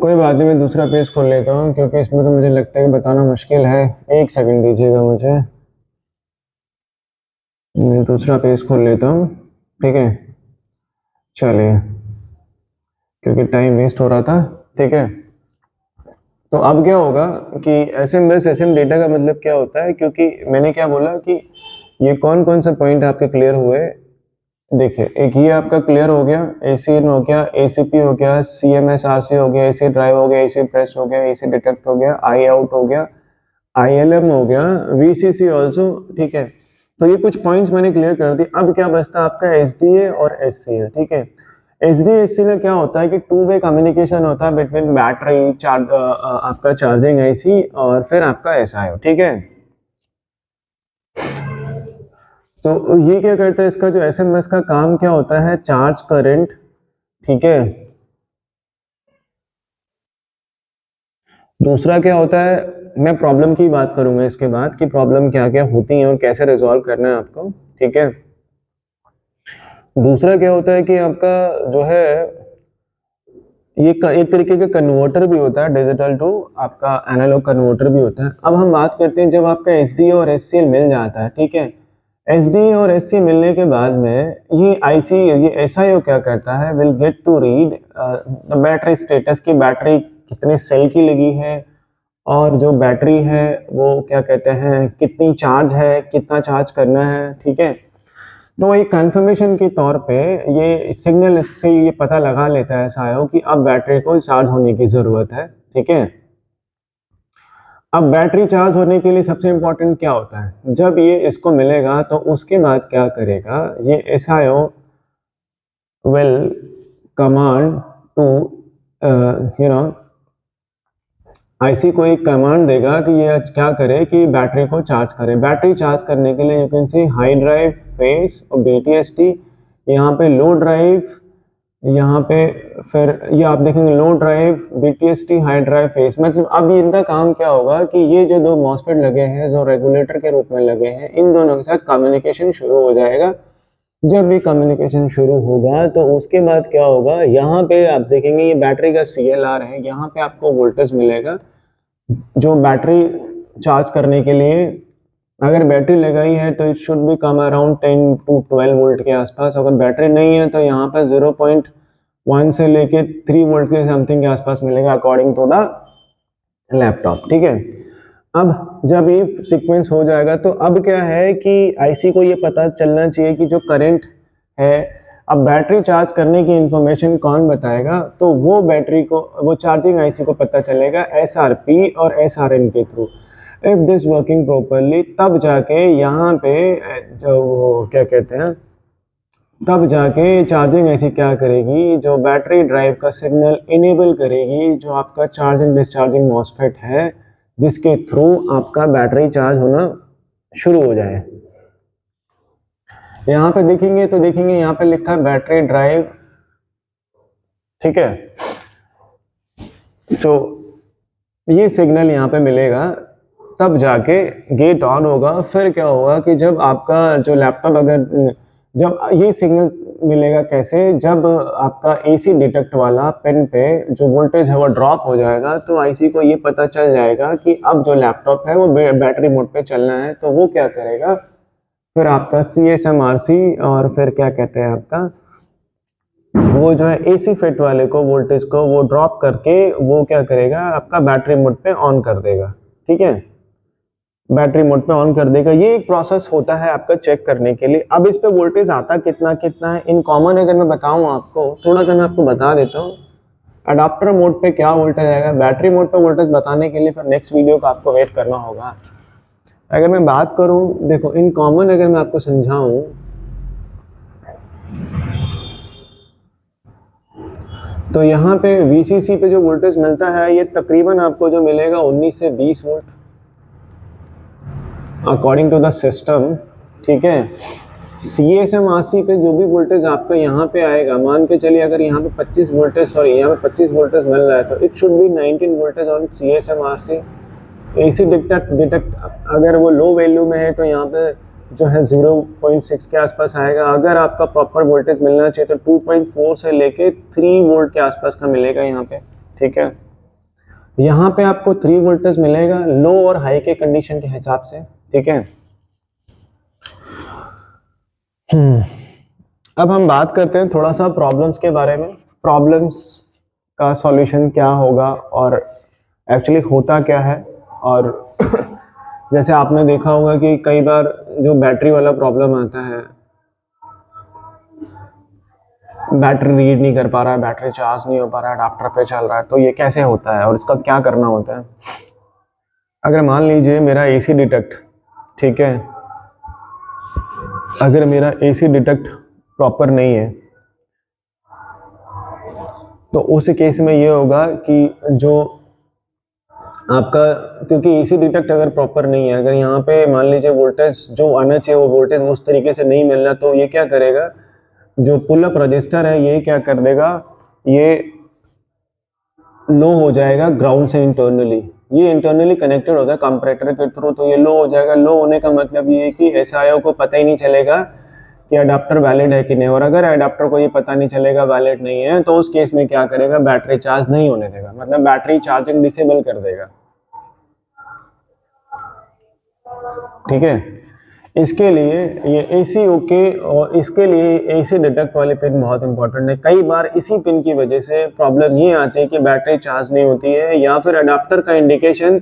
कोई बात नहीं, मैं दूसरा पेज खोल लेता हूँ क्योंकि इसमें तो मुझे लगता है कि बताना मुश्किल है। 1 सेकंड दीजिएगा मुझे, मैं दूसरा पेज खोल लेता हूँ, ठीक है। चलिए, क्योंकि टाइम वेस्ट हो रहा था, ठीक है। तो अब क्या होगा कि एसएम बस एसएम डेटा का मतलब क्या होता है, क्योंकि मैंने क्या बोला कि ये कौन कौन से पॉइंट आपके क्लियर हुए? देखिए, एक ये आपका क्लियर हो गया, एसी इन हो गया, एसीपी हो गया, सीएमएसआरसी हो गया, एसी ड्राइव हो गया, एसी प्रेस हो गया, एसी डिटेक्ट हो गया, आई आउट हो गया, आईएलएम हो गया, वीसीसी ऑल्सो। ठीक है, तो ये कुछ पॉइंट्स मैंने क्लियर कर दी। अब क्या बचता है आपका एसडीए और एससीएल। ठीक है, एसडीए एससी में क्या होता है कि टू वे कम्युनिकेशन होता है बिटवीन बैटरी चार्ज, आपका चार्जिंग आईसी और फिर आपका एसआईओ। ठीक है, तो ये क्या करता है, इसका जो एसएमएस का काम क्या होता है, चार्ज करंट। ठीक है, दूसरा क्या होता है, मैं प्रॉब्लम की बात करूंगा इसके बाद कि प्रॉब्लम क्या क्या होती है और कैसे रिजॉल्व करना है आपको। ठीक है, दूसरा क्या होता है कि आपका जो है ये एक तरीके का कन्वर्टर भी होता है, डिजिटल टू आपका एनालॉग कन्वर्टर भी होता है। अब हम बात करते हैं जब आपका एसडीए और एससीएल मिल जाता है। ठीक है, एसडीए और एससी मिलने के बाद में ये आईसी, ये एसआईओ क्या करता है, will get to read the battery status की, बैटरी कितने सेल की लगी है और जो बैटरी है वो क्या कहते हैं कितनी चार्ज है, कितना चार्ज करना है। ठीक है, तो एक कंफर्मेशन के तौर पे ये सिग्नल से ये पता लगा लेता है एसआईओ कि अब बैटरी को चार्ज होने की जरूरत है। ठीक है, अब बैटरी चार्ज होने के लिए सबसे इंपॉर्टेंट क्या होता है, जब ये इसको मिलेगा तो उसके बाद क्या करेगा, ये SIO will command to IC को एक कमांड देगा कि ये क्या करे कि बैटरी को चार्ज करे। बैटरी चार्ज करने के लिए you can C high drive, face और बीटीएसटी, यहाँ पे लो ड्राइव, यहाँ पे फिर ये आप देखेंगे लो ड्राइव, बीटीएसटी, हाई ड्राइव, फेस। मतलब अब इनका काम क्या होगा कि ये जो दो मॉसफेट लगे हैं जो रेगुलेटर के रूप में लगे हैं, इन दोनों के साथ कम्युनिकेशन शुरू हो जाएगा। जब भी कम्युनिकेशन शुरू होगा तो उसके बाद क्या होगा, यहाँ पे आप देखेंगे ये बैटरी का सीएलआर है, यहाँ पे आपको वोल्टेज मिलेगा जो बैटरी चार्ज करने के लिए, अगर बैटरी लगाई है तो it should be come around 10 to 12 volt के आसपास। अगर बैटरी नहीं है तो यहाँ पर 0.1 से लेके 3 वोल्ट के समथिंग के आसपास मिलेगा अकॉर्डिंग टू द लैपटॉप। ठीक है, अब जब ये सीक्वेंस हो जाएगा तो अब क्या है कि आईसी को ये पता चलना चाहिए कि जो करंट है, अब बैटरी चार्ज करने की इंफॉर्मेशन कौन बताएगा, तो वो बैटरी को, वो चार्जिंग आईसी को पता चलेगा एसआरपी और एसआरएन के through. If this working properly, तब जाके यहाँ पे जो क्या कहते हैं, तब जाके चार्जिंग आईसी क्या करेगी, जो बैटरी ड्राइव का सिग्नल इनेबल करेगी, जो आपका चार्जिंग डिस्चार्जिंग मॉसफेट है जिसके थ्रू आपका बैटरी चार्ज होना शुरू हो जाए। यहाँ पे देखेंगे तो देखेंगे यहाँ पे लिखा है बैटरी ड्राइव। ठीक है, तो ये सिग्नल यहाँ पे मिलेगा, तब जाके गेट ऑन होगा। फिर क्या होगा कि जब आपका जो लैपटॉप, अगर जब ये सिग्नल मिलेगा कैसे, जब आपका एसी डिटेक्ट वाला पिन पे जो वोल्टेज है वो ड्रॉप हो जाएगा तो आईसी को ये पता चल जाएगा कि अब जो लैपटॉप है वो बैटरी मोड पे चलना है। तो वो क्या करेगा, फिर आपका CSMRC और फिर क्या कहते हैं आपका वो जो है एसी फिट वाले को वोल्टेज को वो ड्रॉप करके वो क्या करेगा, आपका बैटरी मोड पे ऑन कर देगा। ठीक है, बैटरी मोड पे ऑन कर देगा। ये एक प्रोसेस होता है आपका चेक करने के लिए। अब इस पे वोल्टेज आता कितना कितना है इन कॉमन अगर मैं बताऊं आपको, थोड़ा सा मैं आपको बता देता हूँ। अडाप्टर मोड पे क्या वोल्टेज आएगा, बैटरी मोड पे वोल्टेज बताने के लिए फिर नेक्स्ट वीडियो का आपको वेट करना होगा। अगर मैं बात करूं, देखो इन कॉमन अगर मैं आपको समझाऊं, तो यहाँ पे VCC पे जो वोल्टेज मिलता है ये तकरीबन आपको जो मिलेगा 19 से 20 volt according to the system. ठीक है, CSMRC पे जो भी वोल्टेज आपका यहाँ पे आएगा, मान के चलिए अगर यहाँ पे 25 वोल्टेज, सॉरी यहाँ पे 25 वोल्टेज मिल रहा है तो it should B 19 voltage on CSMRC। AC detect अगर वो लो वैल्यू में है तो यहाँ पे जो है 0.6 के आसपास आएगा। अगर आपका प्रॉपर वोल्टेज मिलना चाहिए तो 2.4 से लेके 3 वोल्ट के आसपास का मिलेगा यहाँ पे। ठीक है, यहाँ पे आपको 3 वोल्टेज मिलेगा लो और हाई के कंडीशन के हिसाब से। ठीक है, अब हम बात करते हैं थोड़ा सा प्रॉब्लम्स के बारे में। प्रॉब्लम्स का सॉल्यूशन क्या होगा और एक्चुअली होता क्या है, और जैसे आपने देखा होगा कि कई बार जो बैटरी वाला प्रॉब्लम आता है, बैटरी रीड नहीं कर पा रहा है, बैटरी चार्ज नहीं हो पा रहा है, अडाप्टर पे चल रहा है, तो ये कैसे होता है और इसका क्या करना होता है। अगर मान लीजिए मेरा एसी डिटेक्ट, ठीक है, अगर मेरा एसी डिटेक्ट प्रॉपर नहीं है तो उस केस में ये होगा कि जो आपका, क्योंकि एसी डिटेक्ट अगर प्रॉपर नहीं है, अगर यहाँ पे मान लीजिए वोल्टेज जो आना चाहिए वो वोल्टेज उस तरीके से नहीं मिलना, तो ये क्या करेगा, जो पुल अप रजिस्टर है ये क्या कर देगा, ये लो हो जाएगा ग्राउंड से इंटरनली। ये इंटरनली कनेक्टेड होता है कंपैरेटर के थ्रू, तो ये लो हो जाएगा। लो होने का मतलब ये है कि एसआईओ को पता ही नहीं चलेगा कि अडाप्टर वैलिड है कि नहीं, और अगर अडाप्टर को ये पता नहीं चलेगा वैलिड नहीं है तो उस केस में क्या करेगा, बैटरी चार्ज नहीं होने देगा, मतलब बैटरी चार्जिंग डिसेबल कर देगा। ठीक है, इसके लिए ये एसी ओके, और इसके लिए एसी डिटेक्ट वाली पिन बहुत इंपॉर्टेंट है। कई बार इसी पिन की वजह से प्रॉब्लम ये आती है कि बैटरी चार्ज नहीं होती है या फिर अडाप्टर का इंडिकेशन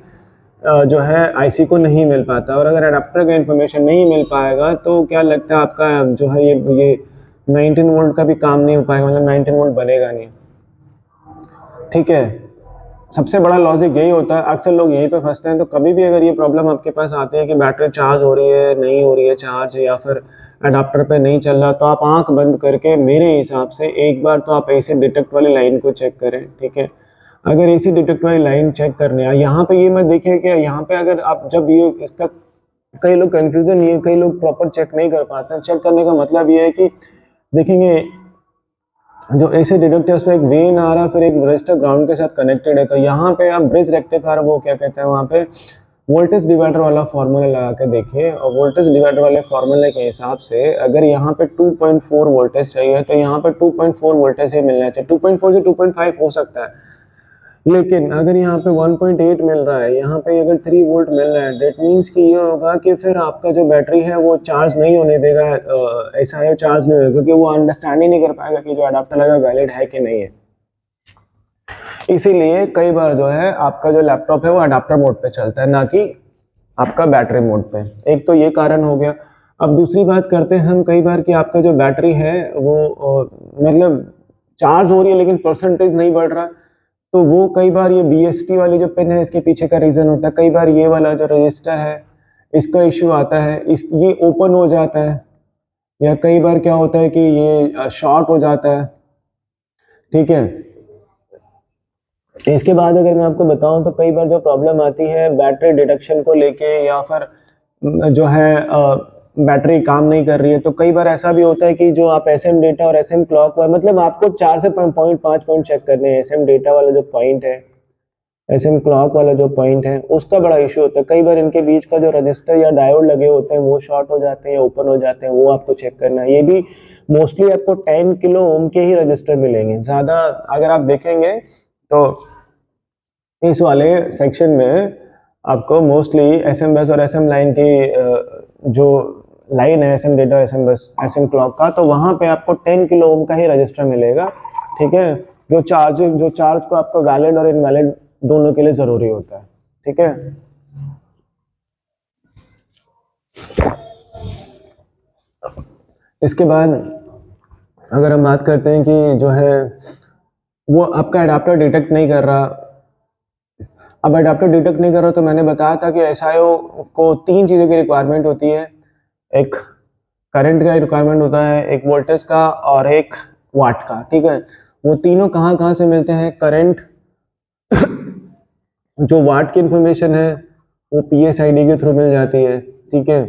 जो है आईसी को नहीं मिल पाता, और अगर अडाप्टर का इंफॉर्मेशन नहीं मिल पाएगा तो क्या लगता है आपका जो है ये 19 वोल्ट का भी काम नहीं हो पाएगा, मतलब 19 वोल्ट बनेगा नहीं। ठीक है, सबसे बड़ा लॉजिक यही होता है, अक्सर लोग यहीं पे फंसते हैं। तो कभी भी अगर ये प्रॉब्लम आपके पास आती है कि बैटरी चार्ज हो रही है, नहीं हो रही है चार्ज, या फिर अडाप्टर पे नहीं चल रहा, तो आप आंख बंद करके मेरे हिसाब से एक बार तो आप एसी डिटेक्ट वाली लाइन को चेक करें। ठीक है, अगर एसी डिटेक्ट वाली लाइन चेक करने आए, यहाँ पे ये मत देखिए कि यहाँ पे अगर आप जब ये इसका, कई लोग कंफ्यूजन, ये कई लोग प्रॉपर चेक नहीं कर पाते हैं। चेक करने का मतलब ये है कि देखेंगे जो एसी डिटेक्ट है उसमें एक वेन आ रहा है, फिर एक रजिस्टर ग्राउंड के साथ कनेक्टेड है, तो यहाँ पे आप ब्रिज रेक्टिफायर, वो क्या कहते हैं वहाँ पे वोल्टेज डिवाइडर वाला फार्मूला लगा के देखिए, और वोल्टेज डिवाइडर वाले फार्मूले के हिसाब से अगर यहाँ पे 2.4 वोल्टेज चाहिए तो यहाँ पे 2.4 वोल्टेज ही मिलना चाहिए। 2.4 से 2.5 हो सकता है, लेकिन अगर यहाँ पे 1.8 मिल रहा है, यहाँ पे अगर 3 वोल्ट मिल रहा है, डेट मीन्स कि ये होगा कि फिर आपका जो बैटरी है वो चार्ज नहीं होने देगा, ऐसा चार्ज नहीं होगा, क्योंकि वो अंडरस्टैंड ही नहीं कर पाएगा कि जो अडाप्टर लगा वैलिड है कि नहीं है। इसीलिए कई बार जो है आपका जो लैपटॉप है वो अडाप्टर मोड पे चलता है, ना कि आपका बैटरी मोड पे। एक तो ये कारण हो गया। अब दूसरी बात करते हैं हम, कई बार कि आपका जो बैटरी है वो मतलब चार्ज हो रही है लेकिन परसेंटेज नहीं बढ़ रहा, तो वो कई बार ये बीएसटी वाली जो पिन है इसके पीछे का रीजन होता है। कई बार ये वाला जो रजिस्टर है इसका इश्यू आता है, इस ये ओपन हो जाता है, या कई बार क्या होता है कि ये शॉर्ट हो जाता है। ठीक है, इसके बाद अगर मैं आपको बताऊं तो कई बार जो प्रॉब्लम आती है बैटरी डिटेक्शन को लेके, या फिर जो है बैटरी काम नहीं कर रही है, तो कई बार ऐसा भी होता है कि जो आप एसएम डेटा और एसएम क्लॉक, मतलब आपको 4 से 5 पॉइंट चेक करने हैं। एसएम डेटा वाला जो पॉइंट है, एसएम क्लॉक वाला जो पॉइंट है, उसका बड़ा इशू होता है। कई बार इनके बीच का जो रजिस्टर या डायोड लगे होते हैं वो शॉर्ट हो जाते हैं या ओपन हो जाते हैं, वो आपको चेक करना है। ये भी मोस्टली आपको 10 किलो ओम के ही रजिस्टर मिलेंगे, ज़्यादा अगर आप देखेंगे तो इस वाले सेक्शन में आपको मोस्टली एसएम बस और एसएम लाइन की जो लाइन है, एसएम डेटा, एसएम बस, एसएम क्लॉक का, तो वहां पे आपको 10 किलो ओम का ही रजिस्टर मिलेगा। ठीक है, जो चार्ज को आपको वैलिड और इनवैलिड दोनों के लिए जरूरी होता है। ठीक है, इसके बाद अगर हम बात करते हैं कि जो है वो आपका अडाप्टर डिटेक्ट नहीं कर रहा। अब अडाप्टर डिटेक्ट नहीं कर रहा, तो मैंने बताया था कि एसआईओ को 3 चीज़ों की रिक्वायरमेंट होती है। एक करंट का रिक्वायरमेंट होता है, एक वोल्टेज का, और एक वाट का। ठीक है, वो तीनों कहाँ कहाँ से मिलते हैं, करंट, जो वाट की इंफॉर्मेशन है वो पीएसआईडी के थ्रू मिल जाती है। ठीक है,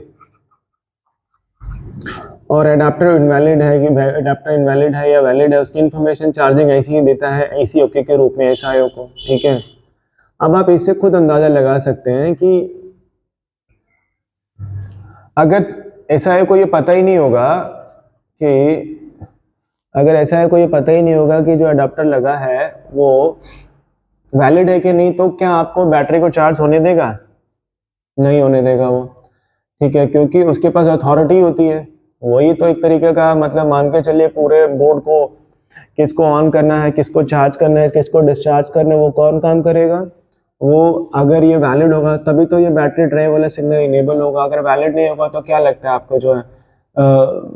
और अडाप्टर इनवैलिड है कि अडाप्टर इनवैलिड है या वैलिड है, उसकी इंफॉर्मेशन चार्जिंग ऐसी ही देता है एसी ओके के रूप में एसआईओ को। ठीक है, अब आप इससे खुद अंदाजा लगा सकते हैं कि अगर एसआईओ को ये पता ही नहीं होगा कि अगर एसआईओ को ये पता ही नहीं होगा कि जो अडाप्टर लगा है वो वैलिड है कि नहीं, तो क्या आपको बैटरी को चार्ज होने देगा? नहीं होने देगा वो। ठीक है, क्योंकि उसके पास अथॉरिटी होती है, वही तो एक तरीके का मतलब मान के चलिए पूरे बोर्ड को किसको ऑन करना है, किसको चार्ज करना है, किसको डिस्चार्ज करना है, वो कौन काम करेगा? वो अगर ये वैलिड होगा तभी तो ये बैटरी ड्राइव वाला सिग्नल इनेबल होगा। अगर वैलिड नहीं होगा तो क्या लगता है आपको जो है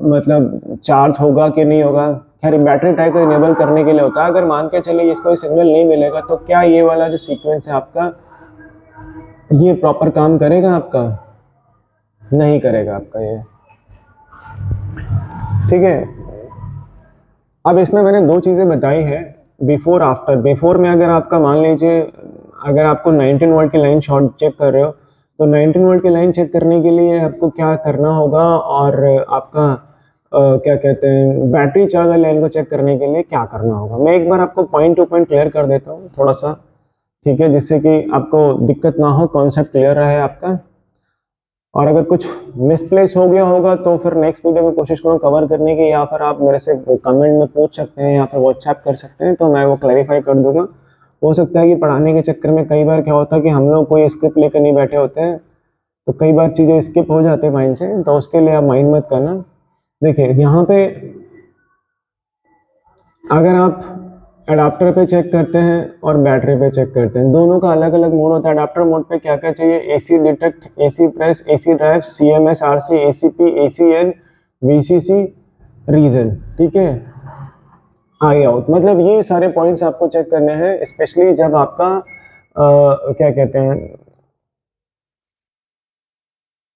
मतलब चार्ज होगा कि नहीं होगा? खैर बैटरी ड्राइव को इनेबल करने के लिए होता है। अगर मान के चलिए इसको सिग्नल नहीं मिलेगा तो क्या ये वाला जो सीक्वेंस है आपका ये प्रॉपर काम करेगा? आपका नहीं करेगा आपका ये, ठीक है। अब इसमें मैंने दो चीज़ें बताई है, बिफोर आफ्टर। बिफोर में अगर आपका मान लीजिए अगर आपको 19 वोल्ट की लाइन शॉर्ट चेक कर रहे हो तो 19 वोल्ट की लाइन चेक करने के लिए आपको क्या करना होगा, और आपका क्या कहते हैं बैटरी चार्ज वाली लाइन को चेक करने के लिए क्या करना होगा। मैं एक बार आपको पॉइंट टू पॉइंट क्लियर कर देता हूँ थोड़ा सा, ठीक है, जिससे कि आपको दिक्कत ना हो, कॉन्सेप्ट क्लियर रहे आपका। और अगर कुछ मिसप्लेस हो गया होगा तो फिर नेक्स्ट वीडियो में कोशिश करूँ कवर करने की, या फिर आप मेरे से कमेंट में पूछ सकते हैं या फिर व्हाट्सएप कर सकते हैं तो मैं वो क्लैरिफाई कर दूंगा। हो सकता है कि पढ़ाने के चक्कर में कई बार क्या होता है कि हम लोग कोई स्क्रिप्ट लेकर नहीं बैठे होते हैं तो कई बार चीज़ें स्किप हो जाते हैं माइंड से, तो उसके लिए आप माइंड मत करना। देखिए यहाँ पे अगर आप अडाप्टर पे चेक करते हैं और बैटरी पे चेक करते हैं, दोनों का अलग अलग मोड होता है। अडाप्टर मोड पे क्या क्या चाहिए? AC detect, AC press, AC drive, CMS, RC, ACP, ACN, VCC, reason, ठीक है, आई आउट। मतलब ये सारे पॉइंट्स आपको चेक करने हैं, स्पेशली जब आपका क्या कहते हैं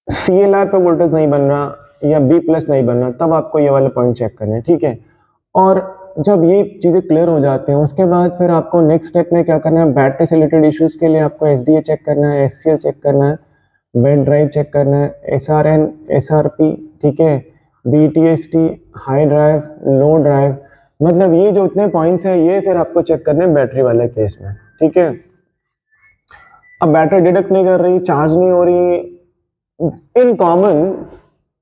CLR पे वोल्टेज नहीं बन रहा या B प्लस नहीं बन रहा, तब आपको ये वाले पॉइंट चेक करने हैं, ठीक है। और जब ये चीज़ें क्लियर हो जाते हैं उसके बाद फिर आपको नेक्स्ट स्टेप में क्या करना है? बैटरी से रिलेटेड इश्यूज के लिए आपको SDA चेक करना है, SCL चेक करना है, वेट ड्राइव चेक करना है, SRN, SRP, ठीक है, BTST, हाई ड्राइव, लो ड्राइव। मतलब ये जो इतने पॉइंट्स हैं ये फिर आपको चेक करने हैं बैटरी वाले केस में, ठीक है। अब बैटरी डिटेक्ट नहीं कर रही, चार्ज नहीं हो रही, इन कॉमन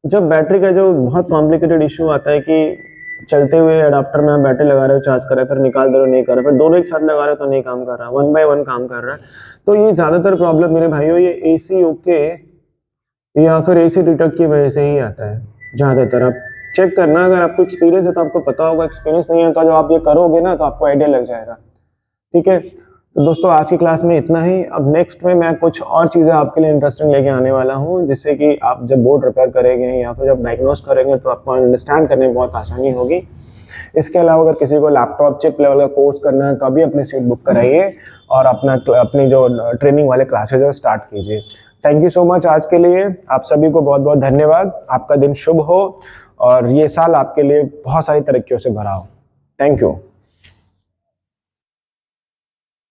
जब बैटरी का जो बहुत कॉम्प्लिकेटेड इशू आता है कि चलते हुए अडाप्टर में आप बैटरी लगा रहे हो, चार्ज कर रहे हो, फिर निकाल दे रहे हो, नहीं कर रहे, फिर दोनों एक साथ लगा रहे हो तो नहीं काम कर रहा, वन बाय वन काम कर रहा है। तो ये ज़्यादातर प्रॉब्लम मेरे भाइयों ये AC ओके या फिर AC डिटेक्ट की वजह से ही आता है ज़्यादातर। आप चेक करना, अगर आपको एक्सपीरियंस है तो आपको पता होगा, एक्सपीरियंस नहीं है तो जब आप ये करोगे ना तो आपको आइडिया लग जाएगा, ठीक है। तो दोस्तों आज की क्लास में इतना ही। अब नेक्स्ट में मैं कुछ और चीज़ें आपके लिए इंटरेस्टिंग लेके आने वाला हूँ, जिससे कि आप जब बोर्ड रिपेयर करेंगे या फिर जब डायग्नोस करेंगे तो आपको अंडरस्टैंड करने में बहुत आसानी होगी। इसके अलावा अगर किसी को लैपटॉप चिप लेवल का कोर्स करना है तो अभी अपनी सीट बुक कराइए और अपनी जो ट्रेनिंग वाले क्लासेज है स्टार्ट कीजिए। थैंक यू सो मच आज के लिए, आप सभी को बहुत बहुत धन्यवाद। आपका दिन शुभ हो और ये साल आपके लिए बहुत सारी तरक्कियों से भरा हो। Thank you.